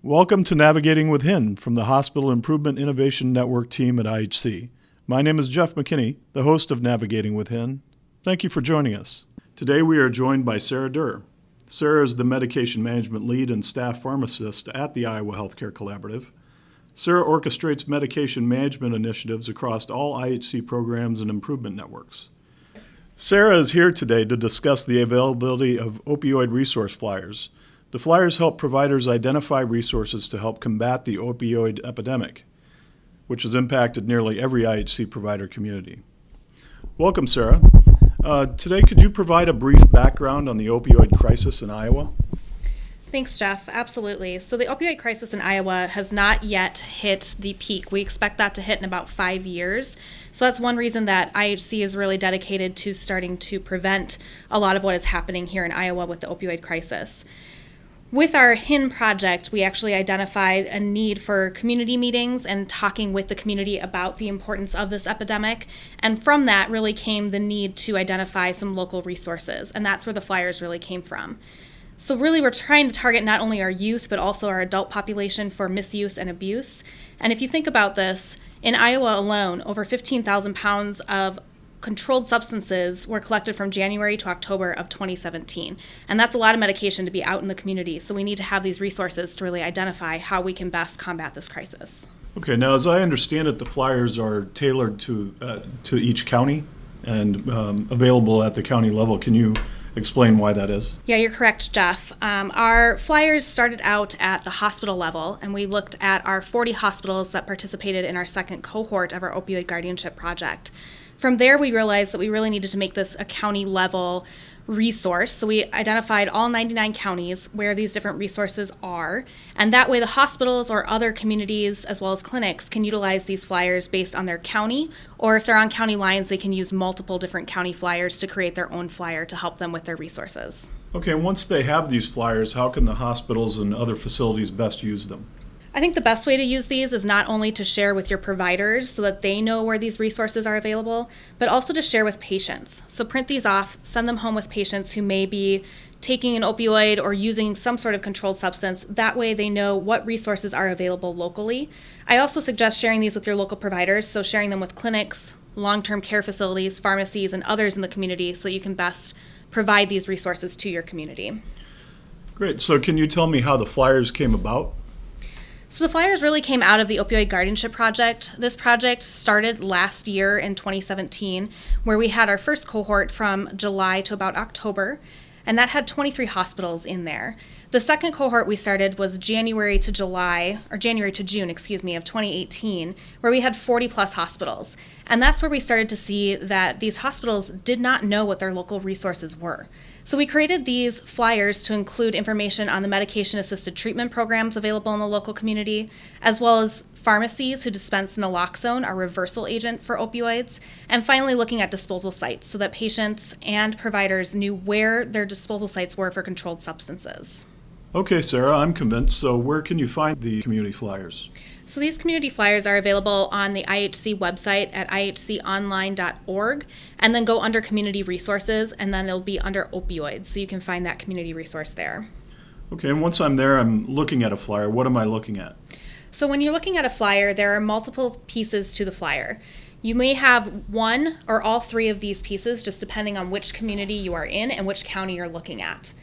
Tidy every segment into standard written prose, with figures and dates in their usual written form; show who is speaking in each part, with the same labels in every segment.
Speaker 1: Welcome to Navigating with witHIIN from the Hospital Improvement Innovation Network team at IHC. My name is Jeff McKinney, the host of Navigating with witHIIN. Thank you for joining us. Today we are joined by Sarah Derr. Sarah is the Medication Management Lead and Staff Pharmacist at the Iowa Healthcare Collaborative. Sarah orchestrates medication management initiatives across all IHC programs and improvement networks. Sarah is here today to discuss the availability of opioid resource flyers. The flyers help providers identify resources to help combat the opioid epidemic, which has impacted nearly every IHC provider community. Welcome, Sarah. Today, could you provide a brief background on the opioid crisis in Iowa?
Speaker 2: Thanks, Jeff. Absolutely. So the opioid crisis in Iowa has not yet hit the peak. We expect that to hit in about 5 years. So that's one reason that IHC is really dedicated to starting to prevent a lot of what is happening here in Iowa with the opioid crisis. With our witHIIN project, we actually identified a need for community meetings and talking with the community about the importance of this epidemic. And from that really came the need to identify some local resources. And that's where the flyers really came from. So really we're trying to target not only our youth, but also our adult population for misuse and abuse. And if you think about this, in Iowa alone, over 15,000 pounds of controlled substances were collected from January to October of 2017. And that's a lot of medication to be out in the community. So we need to have these resources to really identify how we can best combat this crisis.
Speaker 1: Okay, now as I understand it, the flyers are tailored to each county and available at the county level. Can you explain why that is?
Speaker 2: Yeah, you're correct, Jeff. Our flyers started out at the hospital level, and we looked at our 40 hospitals that participated in our second cohort of our opioid guardianship project. From there, we realized that we really needed to make this a county-level resource. So we identified all 99 counties where these different resources are. And that way, the hospitals or other communities, as well as clinics, can utilize these flyers based on their county. Or if they're on county lines, they can use multiple different county flyers to create their own flyer to help them with their resources.
Speaker 1: Okay, and once they have these flyers, how can the hospitals and other facilities best use them?
Speaker 2: I think the best way to use these is not only to share with your providers so that they know where these resources are available, but also to share with patients. So print these off, send them home with patients who may be taking an opioid or using some sort of controlled substance. That way they know what resources are available locally. I also suggest sharing these with your local providers, so sharing them with clinics, long-term care facilities, pharmacies, and others in the community so you can best provide these resources to your community.
Speaker 1: Great. So can you tell me how the flyers came about?
Speaker 2: So the flyers really came out of the Opioid Guardianship Project. This project started last year in 2017, where we had our first cohort from July to about October, and that had 23 hospitals in there. The second cohort we started was January to June, of 2018, where we had 40 plus hospitals. And that's where we started to see that these hospitals did not know what their local resources were. So we created these flyers to include information on the medication-assisted treatment programs available in the local community, as well as pharmacies who dispense naloxone, our reversal agent for opioids, and finally looking at disposal sites so that patients and providers knew where their disposal sites were for controlled substances.
Speaker 1: Okay, Sarah, I'm convinced. So where can you find the community flyers?
Speaker 2: So these community flyers are available on the IHC website at ihconline.org, and then go under community resources, and then it'll be under opioids, so you can find that community resource there.
Speaker 1: Okay, and once I'm there, I'm looking at a flyer. What am I looking at?
Speaker 2: So when you're looking at a flyer, there are multiple pieces to the flyer. You may have one or all three of these pieces, just depending on which community you are in and which county you're looking at.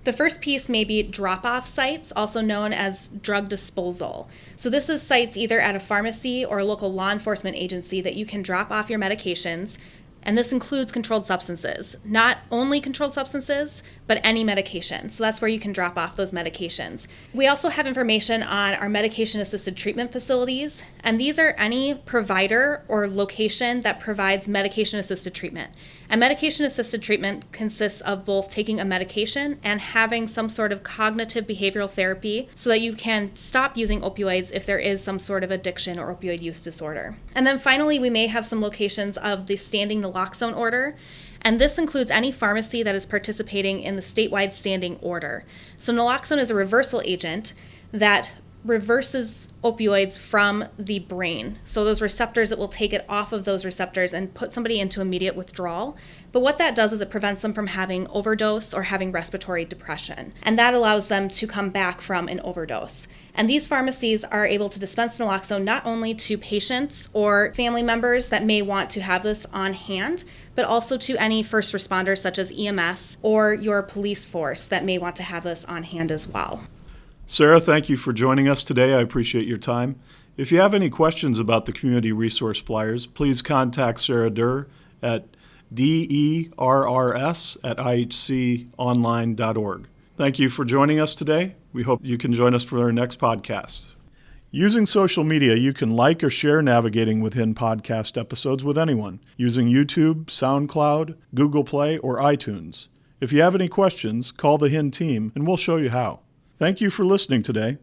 Speaker 2: The first piece may be drop-off sites, also known as drug disposal. So this is sites either at a pharmacy or a local law enforcement agency that you can drop off your medications, and this includes controlled substances. Not only controlled substances, but any medication. So that's where you can drop off those medications. We also have information on our medication-assisted treatment facilities, and these are any provider or location that provides medication-assisted treatment. And medication-assisted treatment consists of both taking a medication and having some sort of cognitive behavioral therapy so that you can stop using opioids if there is some sort of addiction or opioid use disorder. And then finally, we may have some locations of the standing naloxone order. And this includes any pharmacy that is participating in the statewide standing order. So naloxone is a reversal agent that reverses opioids from the brain. So those receptors, it will take it off of those receptors and put somebody into immediate withdrawal. But what that does is it prevents them from having overdose or having respiratory depression. And that allows them to come back from an overdose. And these pharmacies are able to dispense naloxone not only to patients or family members that may want to have this on hand, but also to any first responders such as EMS or your police force that may want to have this on hand as well.
Speaker 1: Sarah, thank you for joining us today. I appreciate your time. If you have any questions about the community resource flyers, please contact Sarah Derr at derrs@ihconline.org. Thank you for joining us today. We hope you can join us for our next podcast. Using social media, you can like or share Navigating witHIIN podcast episodes with anyone using YouTube, SoundCloud, Google Play, or iTunes. If you have any questions, call the witHIIN team and we'll show you how. Thank you for listening today.